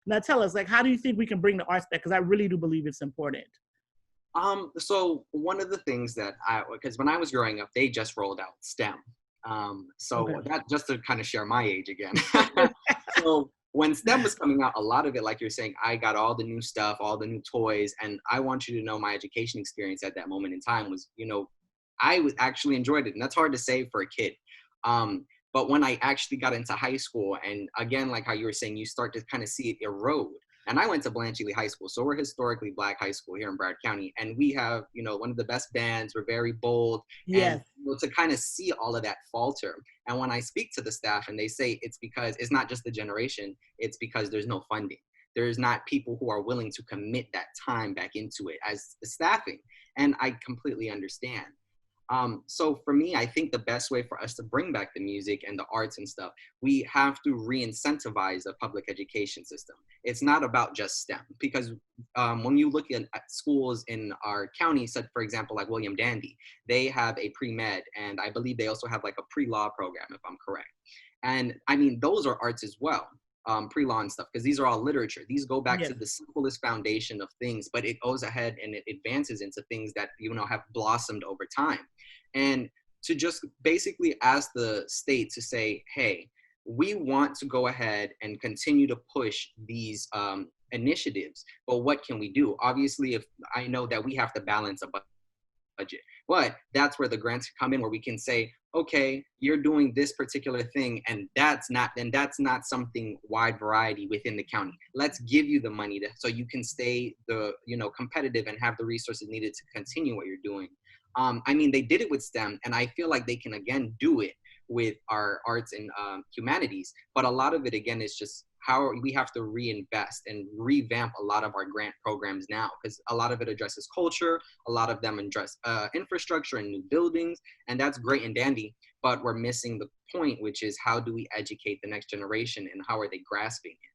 Now tell us, like, how do you think we can bring the arts back? Because I really do believe it's important. So one of the things that because when I was growing up, they just rolled out STEM. Okay. So that just to kind of share my age again. So when STEM was coming out, a lot of it, like you're saying, I got all the new stuff, all the new toys, and I want you to know my education experience at that moment in time was, I was actually enjoyed it, and that's hard to say for a kid. But when I actually got into high school, and again, like how you were saying, you start to kind of see it erode. And I went to Blanche Ely High School, so we're historically Black high school here in Broward County, and we have, one of the best bands. We're very bold, and Yes. to kind of see all of that falter. And when I speak to the staff, and they say it's because it's not just the generation, it's because there's no funding. There's not people who are willing to commit that time back into it as the staffing, and I completely understand. So for me, I think the best way for us to bring back the music and the arts and stuff, we have to re-incentivize the public education system. It's not about just STEM, because when you look at schools in our county, such for example, like William Dandy, they have a pre-med, and I believe they also have like a pre-law program, if I'm correct. And I mean, those are arts as well, pre-law and stuff, because these are all literature. These go back Yes. to the simplest foundation of things, but it goes ahead and it advances into things that, have blossomed over time. And to just basically ask the state to say, hey, we want to go ahead and continue to push these initiatives, but what can we do? Obviously, if I know that we have to balance a budget. But that's where the grants come in, where we can say, okay, you're doing this particular thing, and that's not something wide variety within the county. Let's give you the money so you can stay competitive and have the resources needed to continue what you're doing. I mean, they did it with STEM, and I feel like they can again do it with our arts and humanities. But a lot of it again is just how we have to reinvest and revamp a lot of our grant programs now, because a lot of it addresses culture, a lot of them address infrastructure and new buildings, and that's great and dandy, but we're missing the point, which is how do we educate the next generation and how are they grasping it?